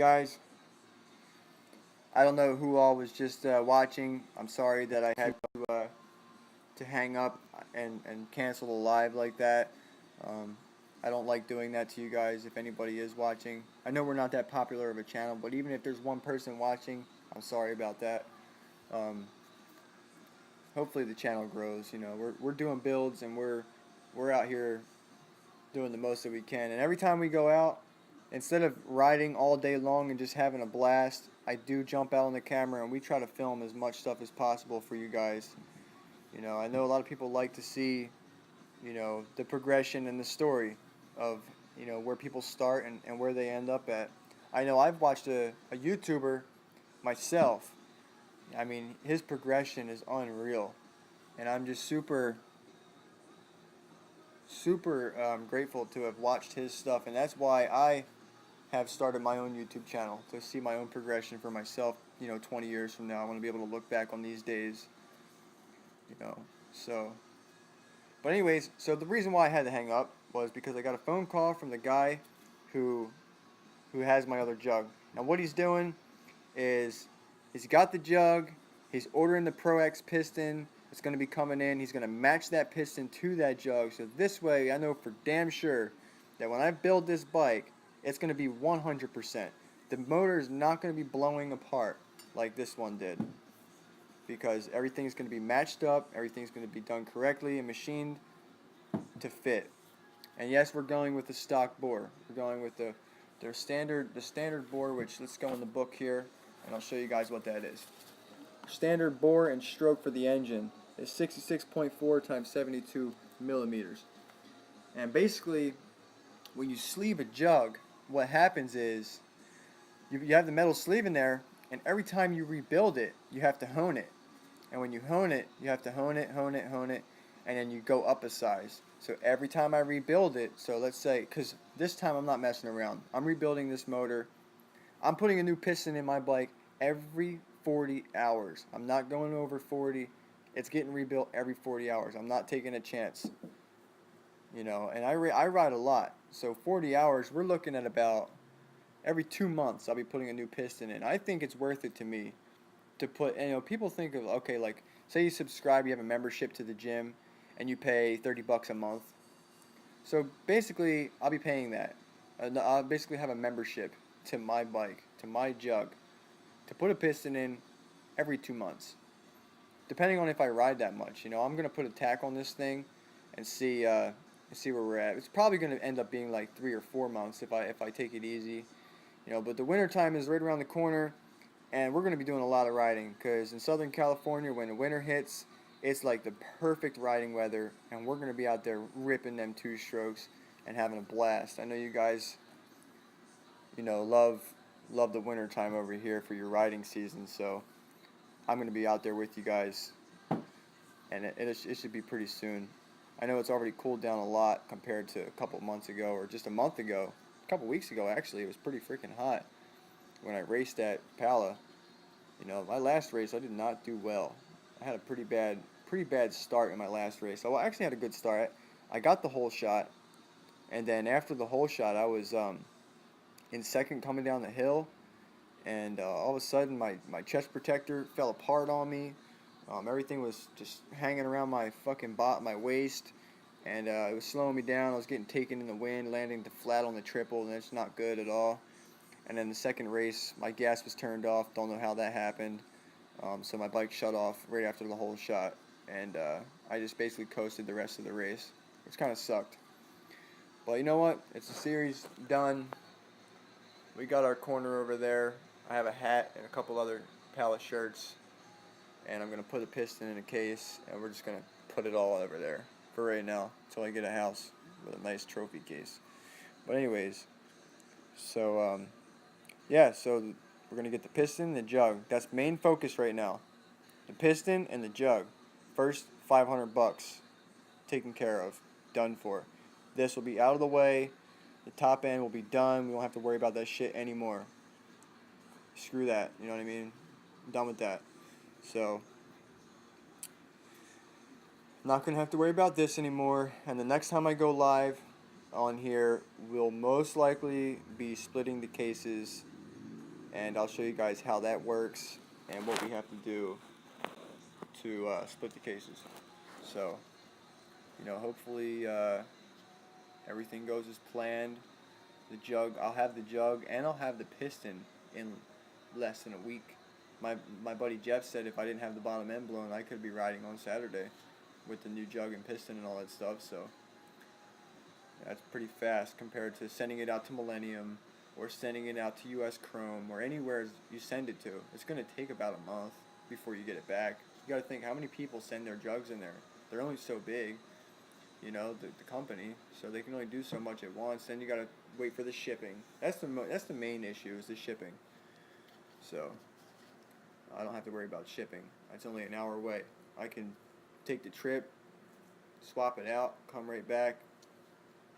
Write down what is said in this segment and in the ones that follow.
guys, I don't know who all was just watching. I'm sorry that I had to hang up and cancel the live like that. Um, I don't like doing that to you guys if anybody is watching. I know we're not that popular of a channel, but even if there's one person watching, I'm sorry about that. Um, Hopefully the channel grows. You know, we're doing builds and we're out here doing the most that we can. And every time we go out, instead of riding all day long and just having a blast, I do jump out on the camera and we try to film as much stuff as possible for you guys. You know, I know a lot of people like to see, you know, the progression and the story of, you know, where people start and where they end up at. I know I've watched a YouTuber myself. I mean, his progression is unreal. And I'm just super grateful to have watched his stuff. And that's why I have started my own YouTube channel, to see my own progression for myself, you know, 20 years from now. I want to be able to look back on these days, you know, so. But anyways, so the reason why I had to hang up was because I got a phone call from the guy who has my other jug. Now what he's doing is he's got the jug, he's ordering the Pro X piston. It's going to be coming in. He's going to match that piston to that jug. So this way I know for damn sure that when I build this bike, it's going to be 100%. The motor is not going to be blowing apart like this one did, because everything's going to be matched up, everything's going to be done correctly and machined to fit. And yes, we're going with the stock bore. We're going with the standard bore, which, let's go in the book here and I'll show you guys what that is. Standard bore and stroke for the engine is 66.4 times 72 millimeters. And basically, when you sleeve a jug, what happens is you have the metal sleeve in there, and every time you rebuild it, you have to hone it. And when you hone it, you have to hone it, and then you go up a size. So every time I rebuild it, so let's say, because this time I'm not messing around. I'm rebuilding this motor. I'm putting a new piston in my bike every 40 hours. I'm not going over 40. It's getting rebuilt every 40 hours. I'm not taking a chance. You know, and I ride a lot. So 40 hours, we're looking at about every 2 months I'll be putting a new piston in. I think it's worth it to me to put, you know, people think of, okay, like, say you subscribe, you have a membership to the gym, and you pay $30 a month. So basically, I'll be paying that. I'll basically have a membership to my bike, to my jug, to put a piston in every 2 months. Depending on if I ride that much, you know, I'm gonna put a tack on this thing and see where we're at. It's probably gonna end up being like 3 or 4 months if I take it easy, you know. But the winter time is right around the corner, and we're gonna be doing a lot of riding, because in Southern California, when the winter hits, it's like the perfect riding weather, and we're gonna be out there ripping them 2-strokes and having a blast. I know you guys, you know, love the winter time over here for your riding season, so I'm going to be out there with you guys, and it should be pretty soon. I know it's already cooled down a lot compared to a couple months ago, or just a month ago, a couple weeks ago actually. It was pretty freaking hot when I raced at Pala. You know, my last race I did not do well. I had a pretty bad start in my last race. I actually had a good start. I got the whole shot, and then after the whole shot I was in second coming down the hill, and all of a sudden my chest protector fell apart on me. Everything was just hanging around my fucking my waist, and it was slowing me down. I was getting taken in the wind, landing flat on the triple, and it's not good at all. And then the second race, my gas was turned off. Don't know how that happened. So my bike shut off right after the whole shot, and I just basically coasted the rest of the race, which kind of sucked. But you know what? It's a series done. We got our corner over there. I have a hat and a couple other pallet shirts, and I'm going to put a piston in a case, and we're just going to put it all over there for right now until I get a house with a nice trophy case. But anyways, so yeah, so we're going to get the piston and the jug. That's main focus right now. The piston and the jug. First $500 taken care of, done for. This will be out of the way. The top end will be done. We won't have to worry about that shit anymore. Screw that, you know what I mean? I'm done with that. So, not going to have to worry about this anymore. And the next time I go live on here, we'll most likely be splitting the cases and I'll show you guys how that works and what we have to do to split the cases. So, hopefully everything goes as planned. The jug, I'll have the jug and I'll have the piston in less than a week. My buddy Jeff said if I didn't have the bottom end blown, I could be riding on Saturday with the new jug and piston and all that stuff. So that's pretty fast compared to sending it out to Millennium or sending it out to US Chrome or anywhere you send it to. It's going to take about a month before you get it back. You got to think how many people send their jugs in there. They're only so big, the company, so they can only do so much at once. Then you got to wait for the shipping. That's the main issue, is the shipping. So I don't have to worry about shipping. It's only an hour away. I can take the trip, swap it out, come right back,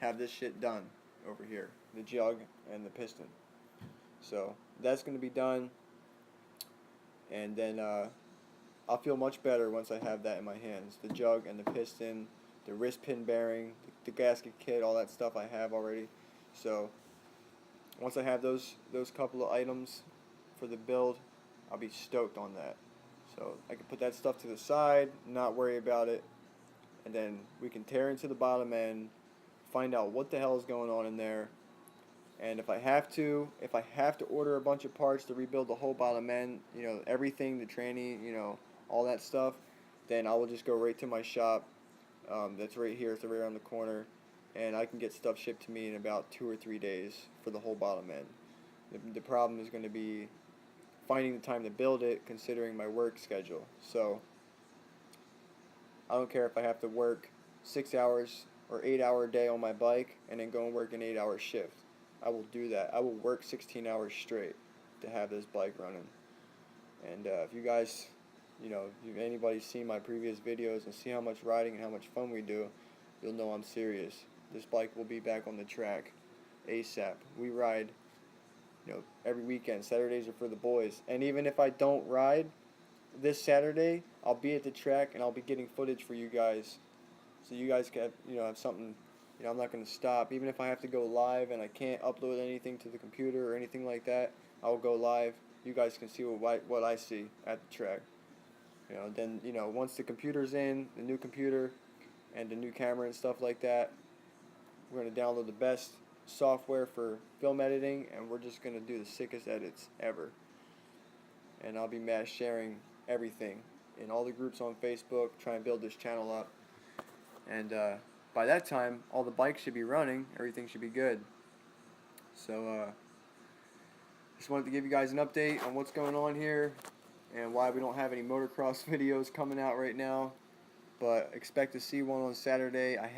have this shit done over here, the jug and the piston. So that's going to be done, and then I'll feel much better once I have that in my hands. The jug and the piston, the wrist pin bearing, the gasket kit, all that stuff I have already. So once I have those couple of items for the build, I'll be stoked on that. So I can put that stuff to the side, not worry about it, and then we can tear into the bottom end, find out what the hell is going on in there, and if I have to order a bunch of parts to rebuild the whole bottom end, everything, the tranny, all that stuff, then I will just go right to my shop. That's right here, it's right around the corner, and I can get stuff shipped to me in about 2 or 3 days for the whole bottom end. The problem is going to be finding the time to build it, considering my work schedule. So I don't care if I have to work 6 hours or 8-hour day on my bike and then go and work an 8-hour shift. I will do that. I will work 16 hours straight to have this bike running. And if you guys, if anybody's seen my previous videos and see how much riding and how much fun we do, you'll know I'm serious. This bike will be back on the track ASAP. We ride every weekend. Saturdays are for the boys. And even if I don't ride this Saturday, I'll be at the track and I'll be getting footage for you guys. So you guys can, have something, I'm not going to stop. Even if I have to go live and I can't upload anything to the computer or anything like that, I'll go live. You guys can see what I see at the track. Then, once the computer's in, the new computer and the new camera and stuff like that, we're going to download the best software for film editing, and we're just going to do the sickest edits ever. And I'll be mass sharing everything in all the groups on Facebook, try and build this channel up. And by that time, all the bikes should be running, everything should be good. So just wanted to give you guys an update on what's going on here and why we don't have any motocross videos coming out right now, but expect to see one on Saturday. I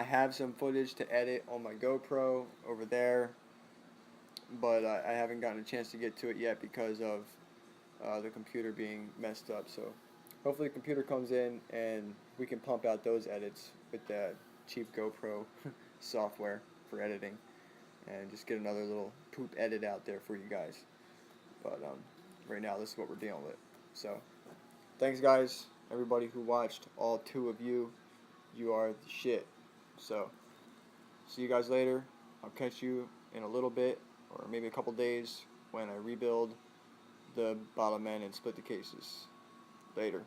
have some footage to edit on my GoPro over there, but I haven't gotten a chance to get to it yet because of the computer being messed up. So hopefully the computer comes in and we can pump out those edits with that cheap GoPro software for editing and just get another little poop edit out there for you guys. But right now this is what we're dealing with. So thanks guys, everybody who watched, all 2 of you. You are the shit. So see you guys later. I'll catch you in a little bit or maybe a couple days when I rebuild the bottom end and split the cases. Later.